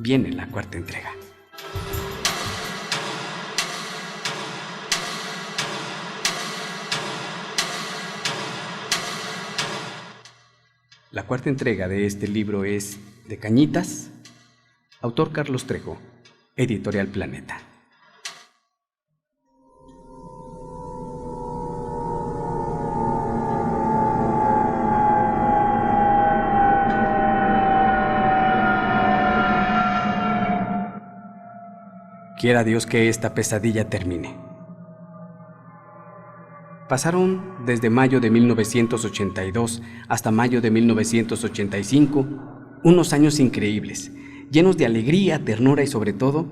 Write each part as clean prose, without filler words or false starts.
viene la cuarta entrega. La cuarta entrega de este libro es De Cañitas, autor Carlos Trejo, editorial Planeta. Quiera Dios que esta pesadilla termine. Pasaron desde mayo de 1982 hasta mayo de 1985 unos años increíbles, llenos de alegría, ternura y sobre todo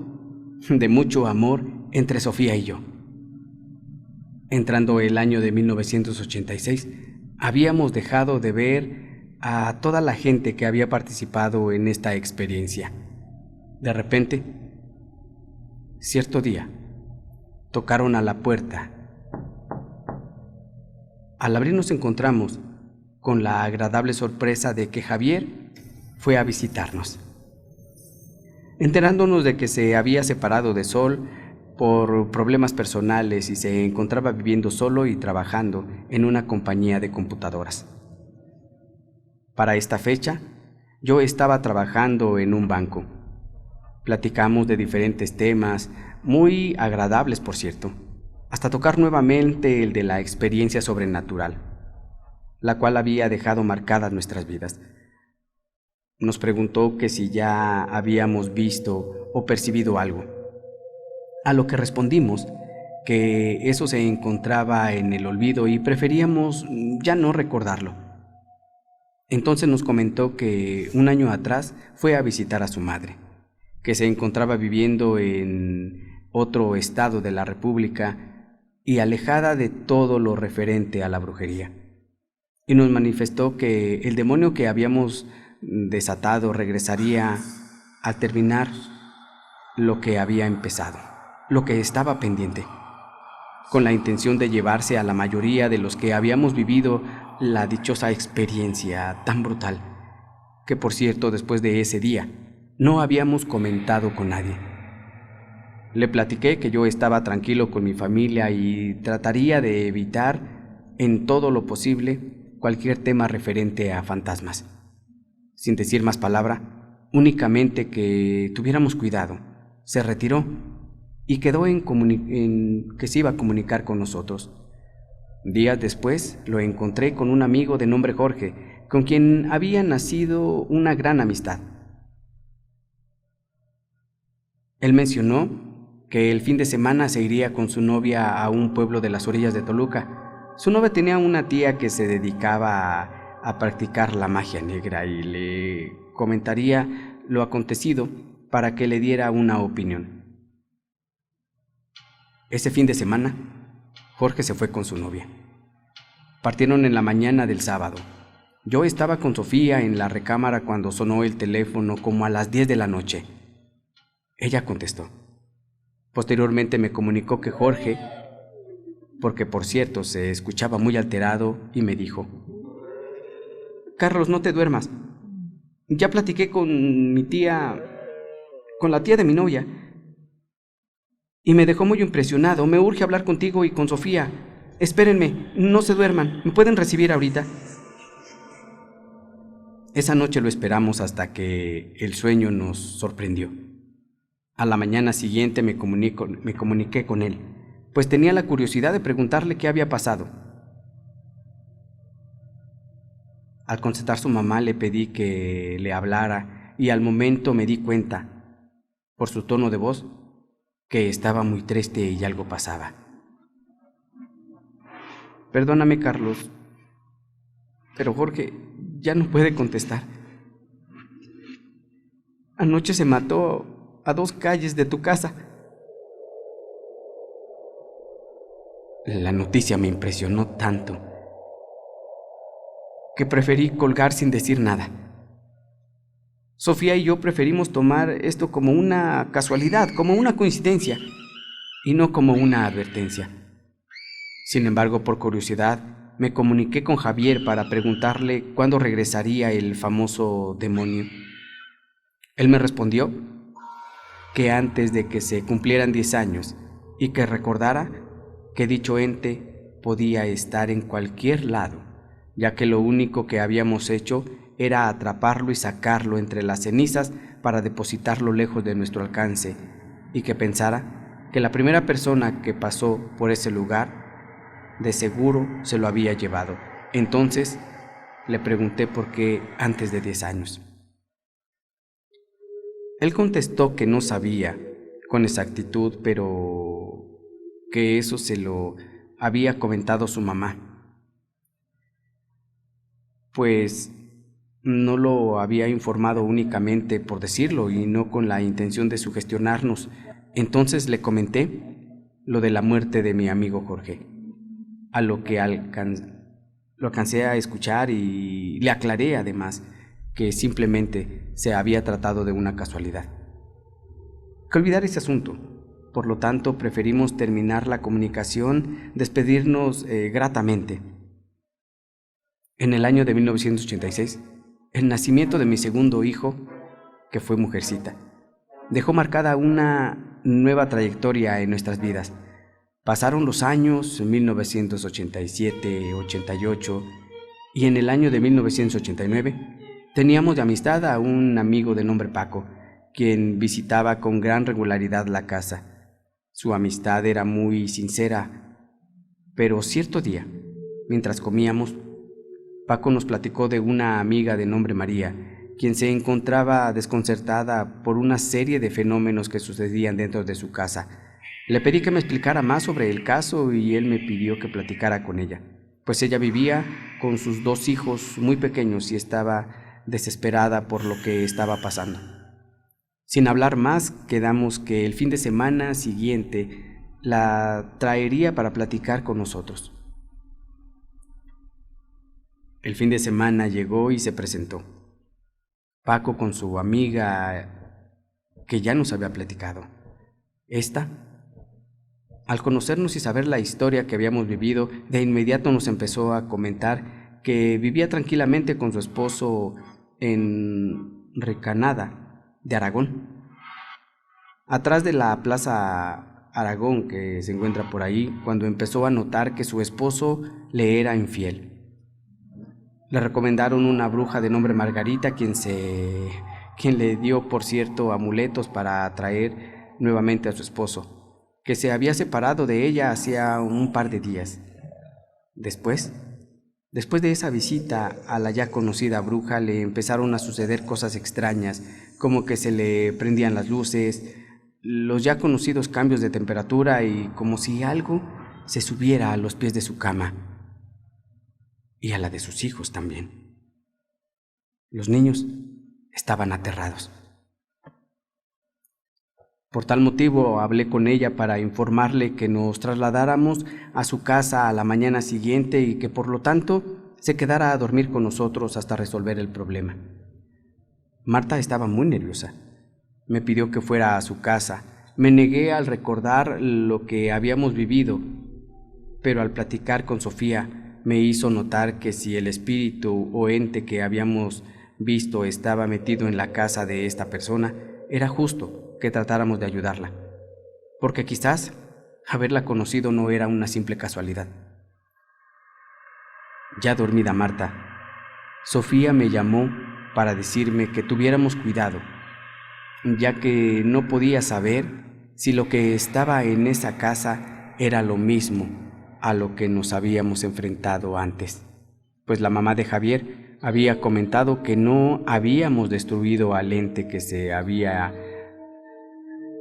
de mucho amor entre Sofía y yo. Entrando el año de 1986, habíamos dejado de ver a toda la gente que había participado en esta experiencia. De repente, cierto día, tocaron a la puerta. Al abrir nos encontramos con la agradable sorpresa de que Javier fue a visitarnos. Enterándonos de que se había separado de Sol por problemas personales y se encontraba viviendo solo y trabajando en una compañía de computadoras. Para esta fecha, yo estaba trabajando en un banco. Platicamos de diferentes temas, muy agradables por cierto, hasta tocar nuevamente el de la experiencia sobrenatural, la cual había dejado marcadas nuestras vidas. Nos preguntó que si ya habíamos visto o percibido algo, a lo que respondimos que eso se encontraba en el olvido y preferíamos ya no recordarlo. Entonces nos comentó que un año atrás fue a visitar a su madre, que se encontraba viviendo en otro estado de la República y alejada de todo lo referente a la brujería. Y nos manifestó que el demonio que habíamos desatado regresaría al terminar lo que había empezado, lo que estaba pendiente, con la intención de llevarse a la mayoría de los que habíamos vivido la dichosa experiencia tan brutal, que por cierto después de ese día no habíamos comentado con nadie. Le platiqué que yo estaba tranquilo con mi familia y trataría de evitar en todo lo posible cualquier tema referente a fantasmas. Sin decir más palabra, únicamente que tuviéramos cuidado, se retiró y quedó en que se iba a comunicar con nosotros. Días después lo encontré con un amigo de nombre Jorge, con quien había nacido una gran amistad. Él mencionó que el fin de semana se iría con su novia a un pueblo de las orillas de Toluca. Su novia tenía una tía que se dedicaba a practicar la magia negra y le comentaría lo acontecido para que le diera una opinión. Ese fin de semana, Jorge se fue con su novia. Partieron en la mañana del sábado. Yo estaba con Sofía en la recámara cuando sonó el teléfono como a las 10 de la noche. Ella contestó. Posteriormente me comunicó que Jorge, porque por cierto se escuchaba muy alterado, y me dijo: Carlos, no te duermas. Ya platiqué con mi tía, con la tía de mi novia, y me dejó muy impresionado. Me urge hablar contigo y con Sofía. Espérenme, no se duerman. ¿Me pueden recibir ahorita? Esa noche lo esperamos hasta que el sueño nos sorprendió. A la mañana siguiente me comuniqué con él, pues tenía la curiosidad de preguntarle qué había pasado. Al contestar su mamá le pedí que le hablara y al momento me di cuenta, por su tono de voz, que estaba muy triste y algo pasaba. Perdóname, Carlos, pero Jorge ya no puede contestar. Anoche se mató a 2 calles de tu casa. La noticia me impresionó tanto que preferí colgar sin decir nada. Sofía y yo preferimos tomar esto como una casualidad, como una coincidencia, y no como una advertencia. Sin embargo, por curiosidad, me comuniqué con Javier para preguntarle cuándo regresaría el famoso demonio. Él me respondió que antes de que se cumplieran 10 años y que recordara que dicho ente podía estar en cualquier lado, ya que lo único que habíamos hecho era atraparlo y sacarlo entre las cenizas para depositarlo lejos de nuestro alcance, y que pensara que la primera persona que pasó por ese lugar de seguro se lo había llevado. Entonces le pregunté por qué antes de 10 años. Él contestó que no sabía con exactitud, pero que eso se lo había comentado su mamá, pues no lo había informado únicamente por decirlo y no con la intención de sugestionarnos. Entonces le comenté lo de la muerte de mi amigo Jorge, a lo que lo alcancé a escuchar, y le aclaré además que simplemente se había tratado de una casualidad. Que olvidar ese asunto. Por lo tanto, preferimos terminar la comunicación, despedirnos gratamente. En el año de 1986, el nacimiento de mi segundo hijo, que fue mujercita, dejó marcada una nueva trayectoria en nuestras vidas. Pasaron los años, 1987, 88, y en el año de 1989 teníamos de amistad a un amigo de nombre Paco, quien visitaba con gran regularidad la casa. Su amistad era muy sincera, pero cierto día, mientras comíamos, Paco nos platicó de una amiga de nombre María, quien se encontraba desconcertada por una serie de fenómenos que sucedían dentro de su casa. Le pedí que me explicara más sobre el caso y él me pidió que platicara con ella, pues ella vivía con sus 2 hijos muy pequeños y estaba desesperada por lo que estaba pasando. Sin hablar más, quedamos que el fin de semana siguiente la traería para platicar con nosotros. El fin de semana llegó y se presentó. Paco con su amiga que ya nos había platicado. Esta, al conocernos y saber la historia que habíamos vivido, de inmediato nos empezó a comentar que vivía tranquilamente con su esposo en Recanada de Aragón, atrás de la Plaza Aragón que se encuentra por ahí, cuando empezó a notar que su esposo le era infiel. Le recomendaron una bruja de nombre Margarita, quien le dio, por cierto, amuletos para atraer nuevamente a su esposo, que se había separado de ella hacía un par de días. Después de esa visita a la ya conocida bruja, le empezaron a suceder cosas extrañas, como que se le prendían las luces, los ya conocidos cambios de temperatura y como si algo se subiera a los pies de su cama. Y a la de sus hijos también. Los niños estaban aterrados. Por tal motivo hablé con ella para informarle que nos trasladáramos a su casa a la mañana siguiente y que por lo tanto se quedara a dormir con nosotros hasta resolver el problema. Marta estaba muy nerviosa. Me pidió que fuera a su casa. Me negué al recordar lo que habíamos vivido, pero al platicar con Sofía me hizo notar que si el espíritu o ente que habíamos visto estaba metido en la casa de esta persona, era justo que tratáramos de ayudarla, porque quizás haberla conocido no era una simple casualidad. Ya dormida Marta, Sofía me llamó para decirme que tuviéramos cuidado, ya que no podía saber si lo que estaba en esa casa era lo mismo a lo que nos habíamos enfrentado antes, pues la mamá de Javier había comentado que no habíamos destruido al ente que se había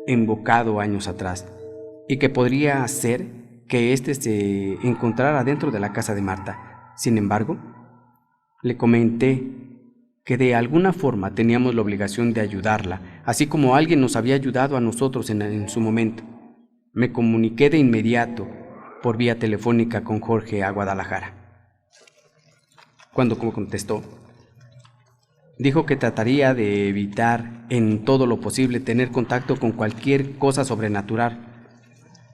invocado años atrás, y que podría ser que éste se encontrara dentro de la casa de Marta. Sin embargo, le comenté que de alguna forma teníamos la obligación de ayudarla, así como alguien nos había ayudado a nosotros en su momento. Me comuniqué de inmediato por vía telefónica con Jorge a Guadalajara. Cuando contestó, dijo que trataría de evitar en todo lo posible tener contacto con cualquier cosa sobrenatural.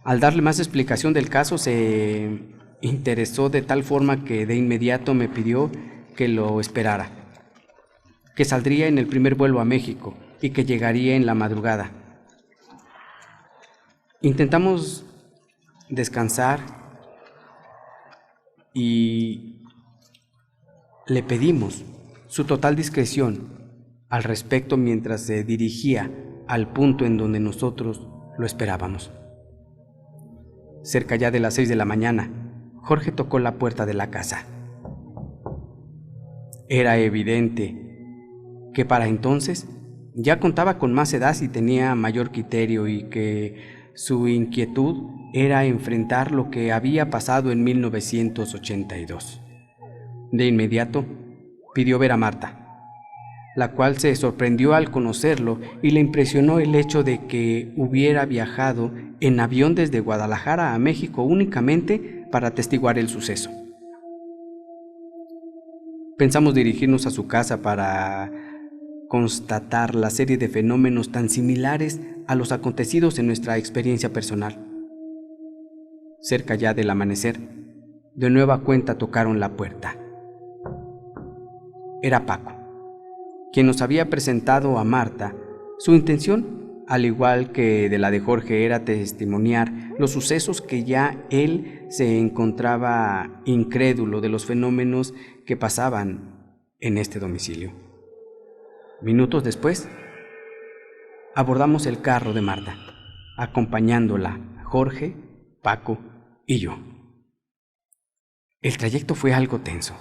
Al darle más explicación del caso, se interesó de tal forma que de inmediato me pidió que lo esperara, que saldría en el primer vuelo a México y que llegaría en la madrugada. Intentamos descansar y le pedimos su total discreción al respecto mientras se dirigía al punto en donde nosotros lo esperábamos. Cerca ya de las 6 de la mañana, Jorge tocó la puerta de la casa. Era evidente que para entonces ya contaba con más edad y tenía mayor criterio, y que su inquietud era enfrentar lo que había pasado en 1982. De inmediato pidió ver a Marta, la cual se sorprendió al conocerlo y le impresionó el hecho de que hubiera viajado en avión desde Guadalajara a México únicamente para atestiguar el suceso. Pensamos dirigirnos a su casa para constatar la serie de fenómenos tan similares a los acontecidos en nuestra experiencia personal. Cerca ya del amanecer, de nueva cuenta tocaron la puerta. Era Paco, quien nos había presentado a Marta. Su intención, al igual que de la de Jorge, era testimoniar los sucesos que ya él se encontraba incrédulo de los fenómenos que pasaban en este domicilio. Minutos después, abordamos el carro de Marta, acompañándola Jorge, Paco y yo. El trayecto fue algo tenso.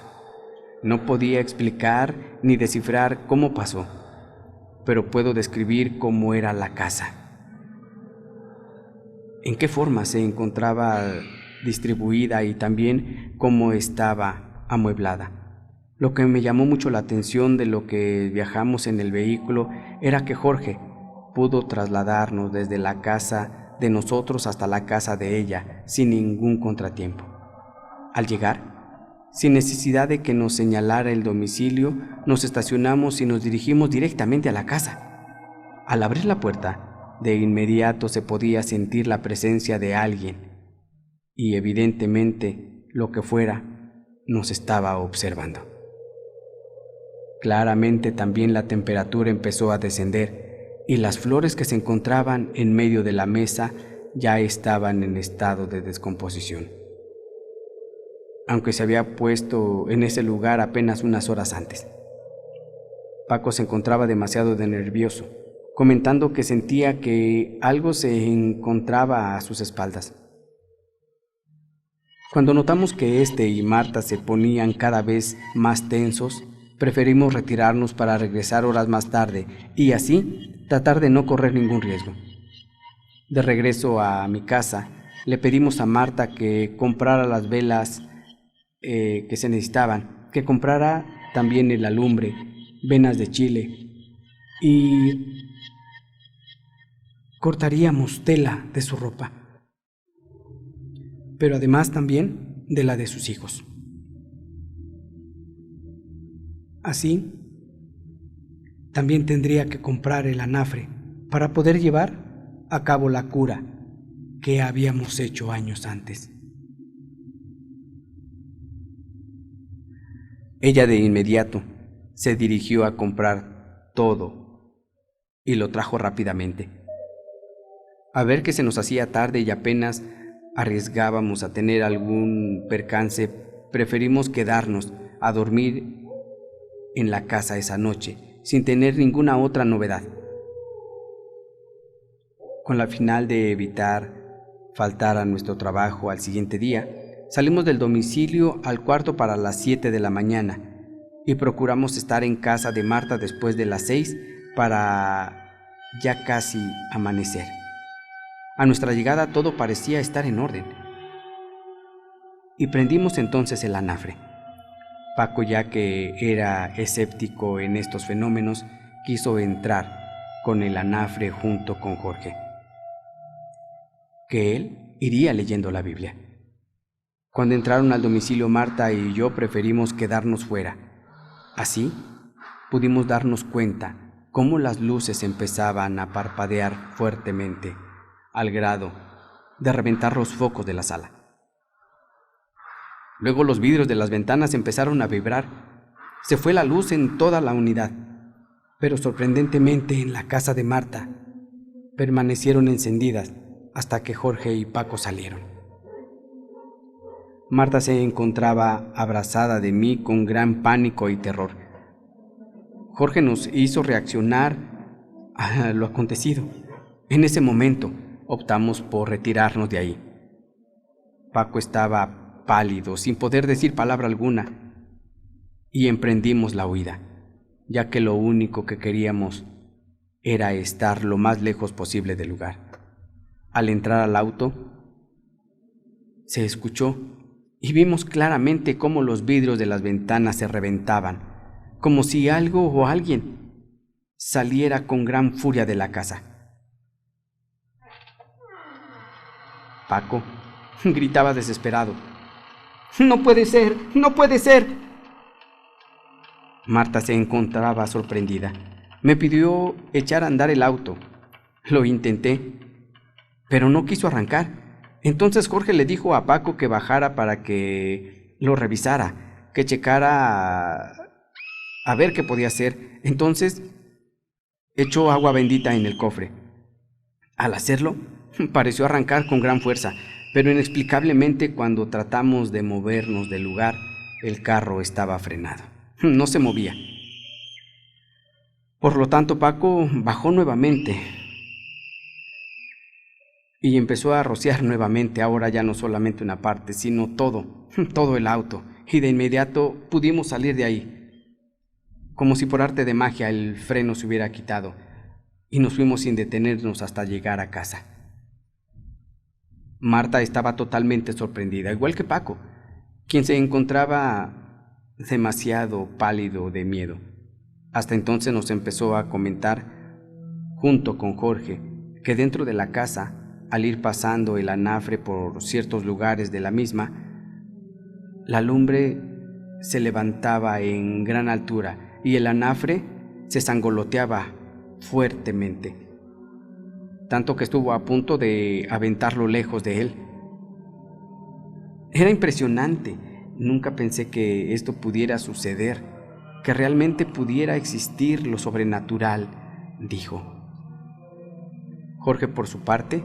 No podía explicar ni descifrar cómo pasó, pero puedo describir cómo era la casa, en qué forma se encontraba distribuida y también cómo estaba amueblada. Lo que me llamó mucho la atención de lo que viajamos en el vehículo era que Jorge pudo trasladarnos desde la casa de nosotros hasta la casa de ella sin ningún contratiempo. Al llegar, sin necesidad de que nos señalara el domicilio, nos estacionamos y nos dirigimos directamente a la casa. Al abrir la puerta, de inmediato se podía sentir la presencia de alguien y evidentemente lo que fuera nos estaba observando. Claramente también la temperatura empezó a descender y las flores que se encontraban en medio de la mesa ya estaban en estado de descomposición, aunque se había puesto en ese lugar apenas unas horas antes. Paco se encontraba demasiado nervioso, comentando que sentía que algo se encontraba a sus espaldas. Cuando notamos que este y Marta se ponían cada vez más tensos, preferimos retirarnos para regresar horas más tarde y así tratar de no correr ningún riesgo. De regreso a mi casa, le pedimos a Marta que comprara las velas que se necesitaban, que comprara también el alumbre, venas de chile y cortaríamos tela de su ropa, pero además también de la de sus hijos. Así, también tendría que comprar el anafre para poder llevar a cabo la cura que habíamos hecho años antes. Ella de inmediato se dirigió a comprar todo y lo trajo rápidamente. A ver que se nos hacía tarde y apenas arriesgábamos a tener algún percance, preferimos quedarnos a dormir en la casa esa noche, sin tener ninguna otra novedad, con la final de evitar faltar a nuestro trabajo al siguiente día. Salimos del domicilio al cuarto para las 7 de la mañana y procuramos estar en casa de Marta después de las 6 para ya casi amanecer. A nuestra llegada todo parecía estar en orden y prendimos entonces el anafre. Paco, ya que era escéptico en estos fenómenos, quiso entrar con el anafre junto con Jorge, que él iría leyendo la Biblia. Cuando entraron al domicilio, Marta y yo preferimos quedarnos fuera. Así pudimos darnos cuenta cómo las luces empezaban a parpadear fuertemente, al grado de reventar los focos de la sala. Luego los vidrios de las ventanas empezaron a vibrar. Se fue la luz en toda la unidad, pero sorprendentemente en la casa de Marta permanecieron encendidas hasta que Jorge y Paco salieron. Marta se encontraba abrazada de mí con gran pánico y terror. Jorge nos hizo reaccionar a lo acontecido. En ese momento optamos por retirarnos de ahí. Paco estaba pálido, sin poder decir palabra alguna, y emprendimos la huida, ya que lo único que queríamos era estar lo más lejos posible del lugar. Al entrar al auto, se escuchó y vimos claramente cómo los vidrios de las ventanas se reventaban, como si algo o alguien saliera con gran furia de la casa. Paco gritaba desesperado: «¡No puede ser! ¡No puede ser!». Marta se encontraba sorprendida. Me pidió echar a andar el auto. Lo intenté, pero no quiso arrancar. Entonces Jorge le dijo a Paco que bajara para que lo revisara, que checara a ver qué podía hacer. Entonces echó agua bendita en el cofre. Al hacerlo, pareció arrancar con gran fuerza, pero inexplicablemente cuando tratamos de movernos del lugar, el carro estaba frenado. No se movía. Por lo tanto, Paco bajó nuevamente y empezó a rociar nuevamente, ahora ya no solamente una parte, sino todo el auto, y de inmediato pudimos salir de ahí. Como si por arte de magia el freno se hubiera quitado, y nos fuimos sin detenernos hasta llegar a casa. Marta estaba totalmente sorprendida, igual que Paco, quien se encontraba demasiado pálido de miedo. Hasta entonces nos empezó a comentar, junto con Jorge, que dentro de la casa, al ir pasando el anafre por ciertos lugares de la misma, la lumbre se levantaba en gran altura y el anafre se sangoloteaba fuertemente, tanto que estuvo a punto de aventarlo lejos de él. Era impresionante. Nunca pensé que esto pudiera suceder, que realmente pudiera existir lo sobrenatural, dijo. Jorge, por su parte,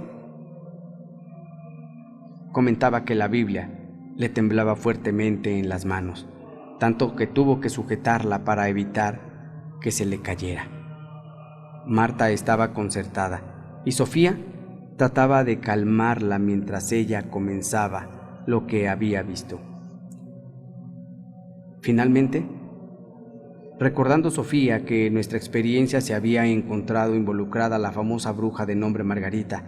comentaba que la Biblia le temblaba fuertemente en las manos, tanto que tuvo que sujetarla para evitar que se le cayera. Marta estaba concertada y Sofía trataba de calmarla mientras ella comenzaba lo que había visto. Finalmente, recordando Sofía que en nuestra experiencia se había encontrado involucrada la famosa bruja de nombre Margarita,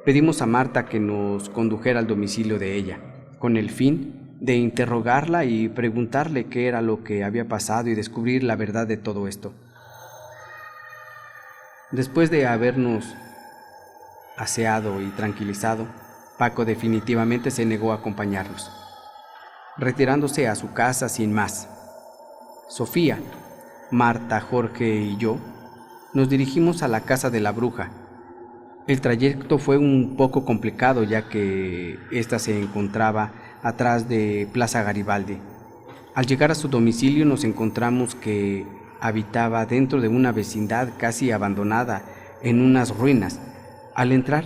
pedimos a Marta que nos condujera al domicilio de ella, con el fin de interrogarla y preguntarle qué era lo que había pasado y descubrir la verdad de todo esto. Después de habernos aseado y tranquilizado, Paco definitivamente se negó a acompañarnos, retirándose a su casa sin más. Sofía, Marta, Jorge y yo nos dirigimos a la casa de la bruja. El trayecto fue un poco complicado ya que ésta se encontraba atrás de Plaza Garibaldi. Al llegar a su domicilio nos encontramos que habitaba dentro de una vecindad casi abandonada en unas ruinas. Al entrar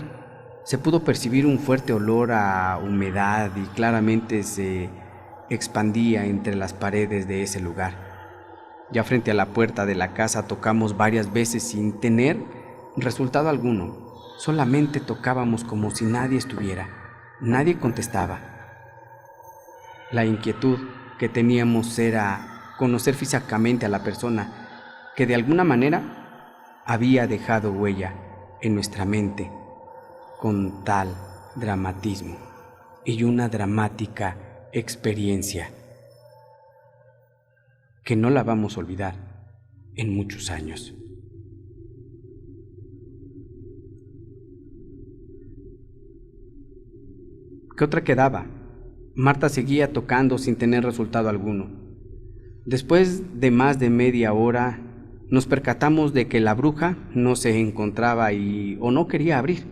se pudo percibir un fuerte olor a humedad y claramente se expandía entre las paredes de ese lugar. Ya frente a la puerta de la casa tocamos varias veces sin tener resultado alguno. Solamente tocábamos como si nadie estuviera. Nadie contestaba. La inquietud que teníamos era conocer físicamente a la persona que de alguna manera había dejado huella en nuestra mente con tal dramatismo y una dramática experiencia que no la vamos a olvidar en muchos años. ¿Qué otra quedaba? Marta seguía tocando sin tener resultado alguno. Después de más de media hora, nos percatamos de que la bruja no se encontraba o no quería abrir,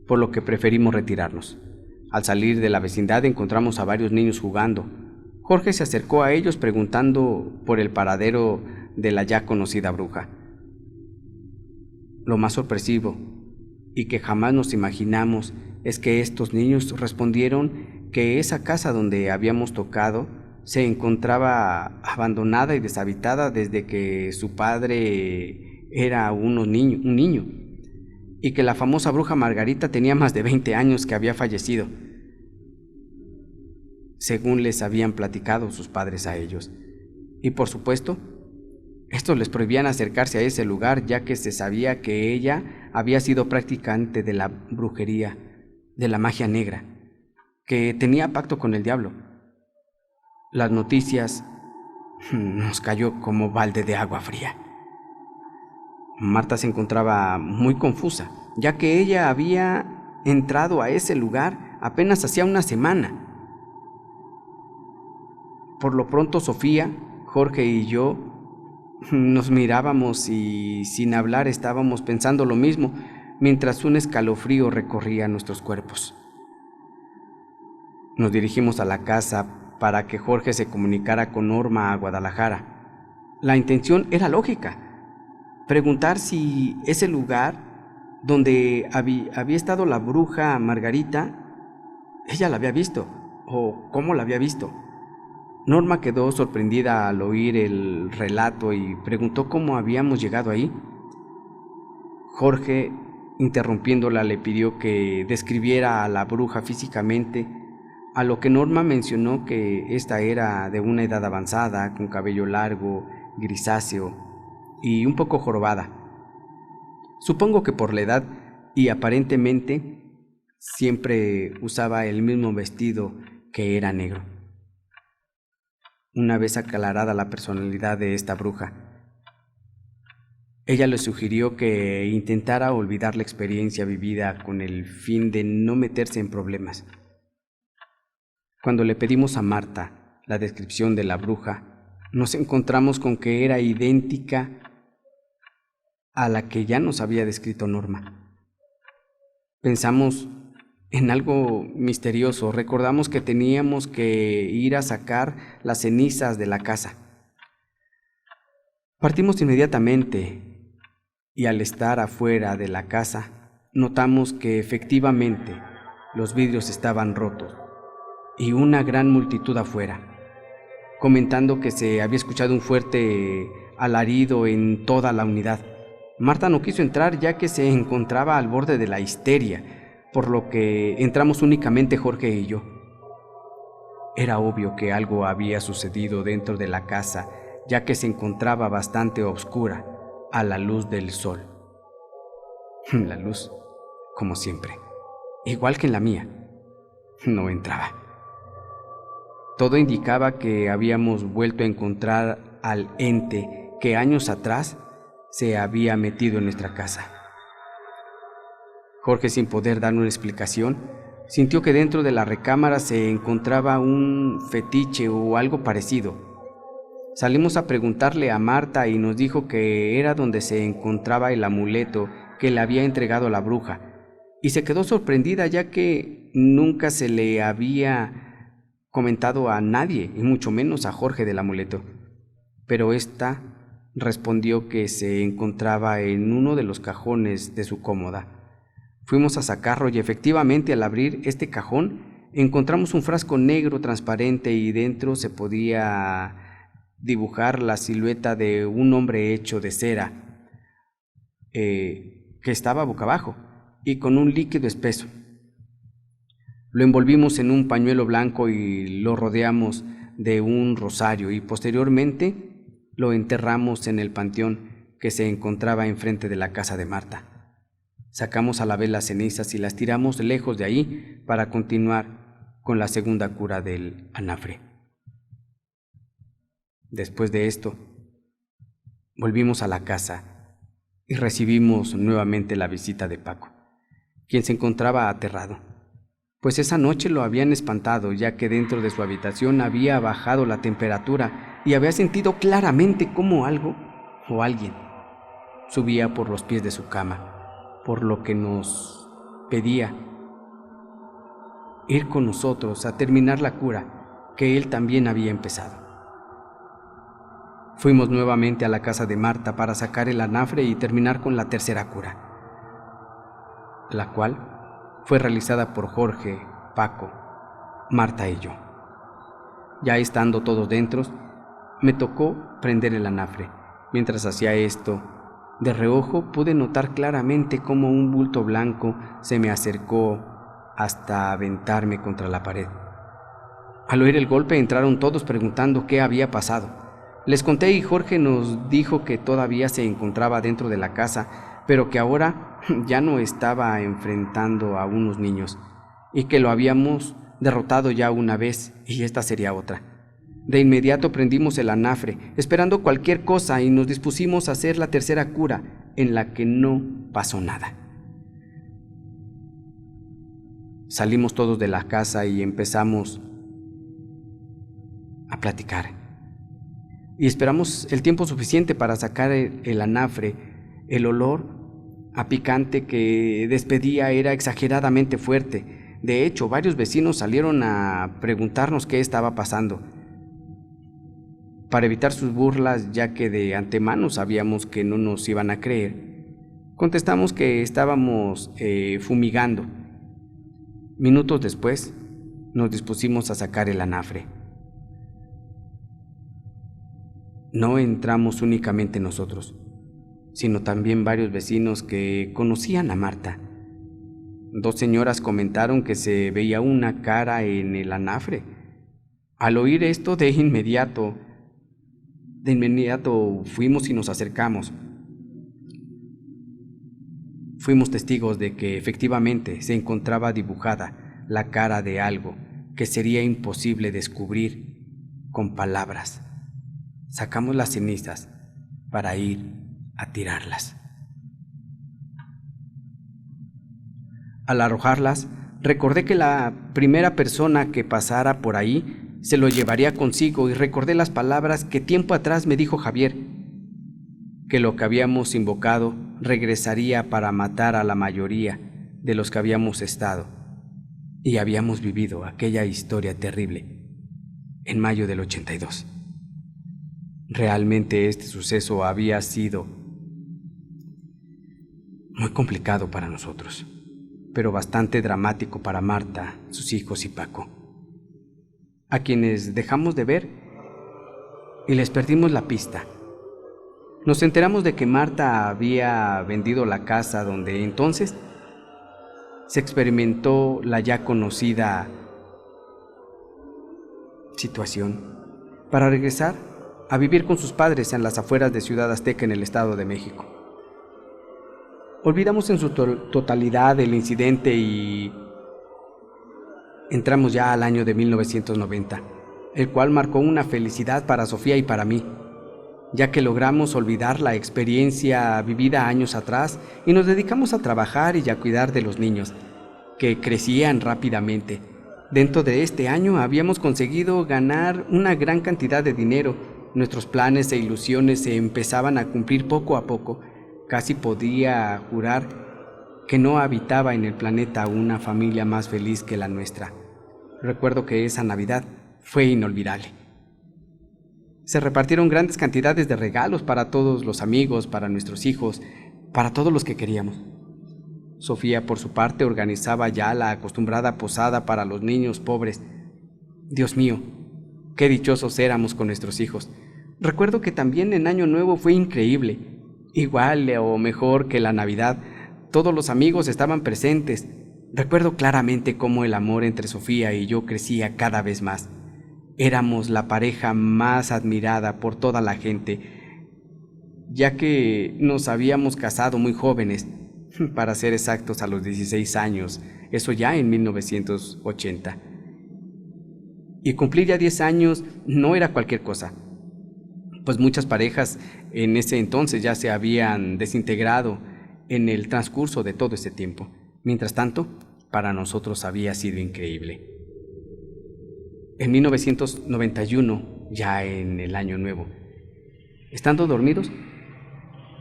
por lo que preferimos retirarnos. Al salir de la vecindad encontramos a varios niños jugando. Jorge se acercó a ellos preguntando por el paradero de la ya conocida bruja. Lo más sorpresivo y que jamás nos imaginamos es que estos niños respondieron que esa casa donde habíamos tocado se encontraba abandonada y deshabitada desde que su padre era un niño, y que la famosa bruja Margarita tenía más de 20 años que había fallecido, según les habían platicado sus padres a ellos. Y por supuesto, estos les prohibían acercarse a ese lugar, ya que se sabía que ella había sido practicante de la brujería, de la magia negra, que tenía pacto con el diablo. Las noticias nos cayó como balde de agua fría. Marta se encontraba muy confusa, ya que ella había entrado a ese lugar apenas hacía una semana. Por lo pronto Sofía, Jorge y yo nos mirábamos y sin hablar estábamos pensando lo mismo, mientras un escalofrío recorría nuestros cuerpos. Nos dirigimos a la casa para que Jorge se comunicara con Norma a Guadalajara. La intención era lógica: preguntar si ese lugar donde había estado la bruja Margarita, ella la había visto, o cómo la había visto. Norma quedó sorprendida al oír el relato y preguntó cómo habíamos llegado ahí. Jorge, interrumpiéndola, le pidió que describiera a la bruja físicamente, a lo que Norma mencionó que ésta era de una edad avanzada, con cabello largo, grisáceo y un poco jorobada. Supongo que por la edad, y aparentemente siempre usaba el mismo vestido, que era negro. Una vez aclarada la personalidad de esta bruja, ella le sugirió que intentara olvidar la experiencia vivida con el fin de no meterse en problemas. Cuando le pedimos a Marta la descripción de la bruja, nos encontramos con que era idéntica a la que ya nos había descrito Norma. Pensamos en algo misterioso. Recordamos que teníamos que ir a sacar las cenizas de la casa. Partimos inmediatamente y al estar afuera de la casa, notamos que efectivamente los vidrios estaban rotos y una gran multitud afuera, comentando que se había escuchado un fuerte alarido en toda la unidad. Marta no quiso entrar ya que se encontraba al borde de la histeria, por lo que entramos únicamente Jorge y yo. Era obvio que algo había sucedido dentro de la casa, ya que se encontraba bastante oscura a la luz del sol. La luz, como siempre, igual que en la mía, no entraba. Todo indicaba que habíamos vuelto a encontrar al ente que años atrás se había metido en nuestra casa. Jorge, sin poder dar una explicación, sintió que dentro de la recámara se encontraba un fetiche o algo parecido. Salimos a preguntarle a Marta y nos dijo que era donde se encontraba el amuleto que le había entregado la bruja, y se quedó sorprendida ya que nunca se le había comentado a nadie, y mucho menos a Jorge, del amuleto. Pero ésta respondió que se encontraba en uno de los cajones de su cómoda. Fuimos a sacarlo y efectivamente al abrir este cajón encontramos un frasco negro transparente y dentro se podía dibujar la silueta de un hombre hecho de cera, que estaba boca abajo y con un líquido espeso. Lo envolvimos en un pañuelo blanco y lo rodeamos de un rosario y posteriormente lo enterramos en el panteón que se encontraba enfrente de la casa de Marta. Sacamos a la vez las cenizas y las tiramos lejos de ahí para continuar con la segunda cura del anafre. Después de esto, volvimos a la casa y recibimos nuevamente la visita de Paco, quien se encontraba aterrado, pues esa noche lo habían espantado, ya que dentro de su habitación había bajado la temperatura y había sentido claramente cómo algo o alguien subía por los pies de su cama, por lo que nos pedía ir con nosotros a terminar la cura que él también había empezado. Fuimos nuevamente a la casa de Marta para sacar el anafre y terminar con la tercera cura. la cual fue realizada por Jorge, Paco, Marta y yo. Ya estando todos dentro, me tocó prender el anafre. Mientras hacía esto, de reojo pude notar claramente cómo un bulto blanco se me acercó hasta aventarme contra la pared. Al oír el golpe entraron todos preguntando qué había pasado. Les conté y Jorge nos dijo que todavía se encontraba dentro de la casa, pero que ahora ya no estaba enfrentando a unos niños y que lo habíamos derrotado ya una vez y esta sería otra. De inmediato prendimos el anafre, esperando cualquier cosa, y nos dispusimos a hacer la tercera cura, en la que no pasó nada. Salimos todos de la casa y empezamos a platicar. Y esperamos el tiempo suficiente para sacar el anafre. El olor a picante que despedía era exageradamente fuerte. De hecho, varios vecinos salieron a preguntarnos qué estaba pasando. Para evitar sus burlas, ya que de antemano sabíamos que no nos iban a creer, contestamos que estábamos fumigando. Minutos después, nos dispusimos a sacar el anafre. No entramos únicamente nosotros, sino también varios vecinos que conocían a Marta. 2 señoras comentaron que se veía una cara en el anafre. Al oír esto, de inmediato fuimos y nos acercamos. Fuimos testigos de que efectivamente se encontraba dibujada la cara de algo que sería imposible descubrir con palabras. Sacamos las cenizas para ir a tirarlas. Al arrojarlas, recordé que la primera persona que pasara por ahí se lo llevaría consigo y recordé las palabras que tiempo atrás me dijo Javier, que lo que habíamos invocado regresaría para matar a la mayoría de los que habíamos estado y habíamos vivido aquella historia terrible en mayo del 82. Realmente este suceso había sido muy complicado para nosotros, pero bastante dramático para Marta, sus hijos y Paco, a quienes dejamos de ver y les perdimos la pista. Nos enteramos de que Marta había vendido la casa donde entonces se experimentó la ya conocida situación para regresar a vivir con sus padres en las afueras de Ciudad Azteca en el Estado de México. Olvidamos en su totalidad el incidente y entramos ya al año de 1990, el cual marcó una felicidad para Sofía y para mí, ya que logramos olvidar la experiencia vivida años atrás y nos dedicamos a trabajar y a cuidar de los niños, que crecían rápidamente. Dentro de este año habíamos conseguido ganar una gran cantidad de dinero. Nuestros planes e ilusiones se empezaban a cumplir poco a poco. Casi podía jurar que no habitaba en el planeta una familia más feliz que la nuestra. Recuerdo que esa Navidad fue inolvidable. Se repartieron grandes cantidades de regalos para todos los amigos, para nuestros hijos, para todos los que queríamos. Sofía, por su parte, organizaba ya la acostumbrada posada para los niños pobres. Dios mío, qué dichosos éramos con nuestros hijos. Recuerdo que también en Año Nuevo fue increíble. Igual o mejor que la Navidad, todos los amigos estaban presentes. Recuerdo claramente cómo el amor entre Sofía y yo crecía cada vez más. Éramos la pareja más admirada por toda la gente, ya que nos habíamos casado muy jóvenes, para ser exactos a los 16 años, eso ya en 1980. Y cumplir ya 10 años no era cualquier cosa, pues muchas parejas en ese entonces ya se habían desintegrado en el transcurso de todo ese tiempo. Mientras tanto, para nosotros había sido increíble. En 1991, ya en el Año Nuevo, estando dormidos,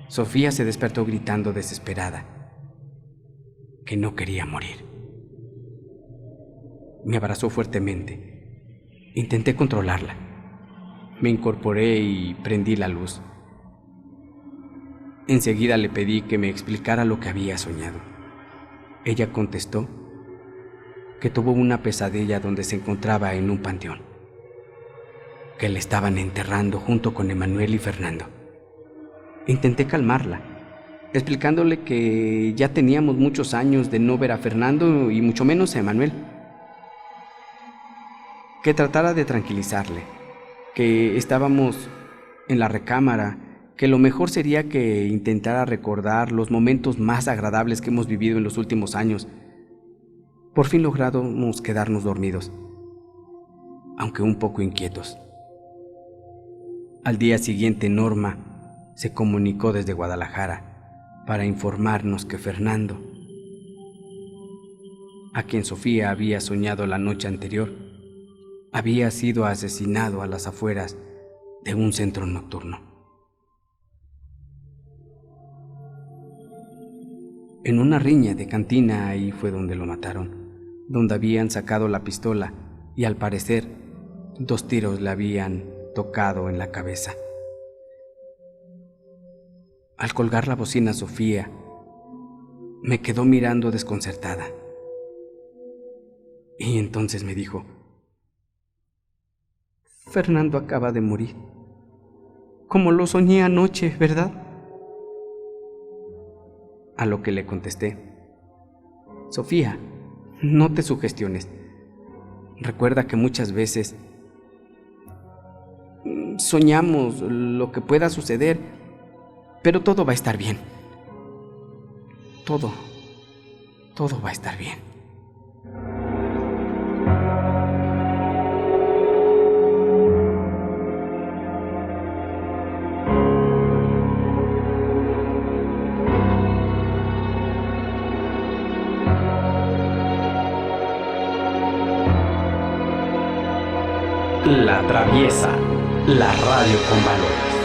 Sofía se despertó gritando desesperada que no quería morir. Me abrazó fuertemente. Intenté controlarla. Me incorporé y prendí la luz. Enseguida le pedí que me explicara lo que había soñado. Ella contestó que tuvo una pesadilla donde se encontraba en un panteón, que le estaban enterrando junto con Emanuel y Fernando. Intenté calmarla, explicándole que ya teníamos muchos años de no ver a Fernando y mucho menos a Emanuel. Que tratara de tranquilizarle, que estábamos en la recámara, que lo mejor sería que intentara recordar los momentos más agradables que hemos vivido en los últimos años. Por fin logramos quedarnos dormidos, aunque un poco inquietos. Al día siguiente, Norma se comunicó desde Guadalajara para informarnos que Fernando, a quien Sofía había soñado la noche anterior, había sido asesinado a las afueras de un centro nocturno. En una riña de cantina, ahí fue donde lo mataron, donde habían sacado la pistola y al parecer 2 tiros le habían tocado en la cabeza. Al colgar la bocina, Sofía me quedó mirando desconcertada. Y entonces me dijo: Fernando acaba de morir, como lo soñé anoche, ¿verdad? A lo que le contesté: Sofía, no te sugestiones. Recuerda que muchas veces soñamos lo que pueda suceder, pero todo va a estar bien. Todo va a estar bien. La Traviesa, la radio con valores.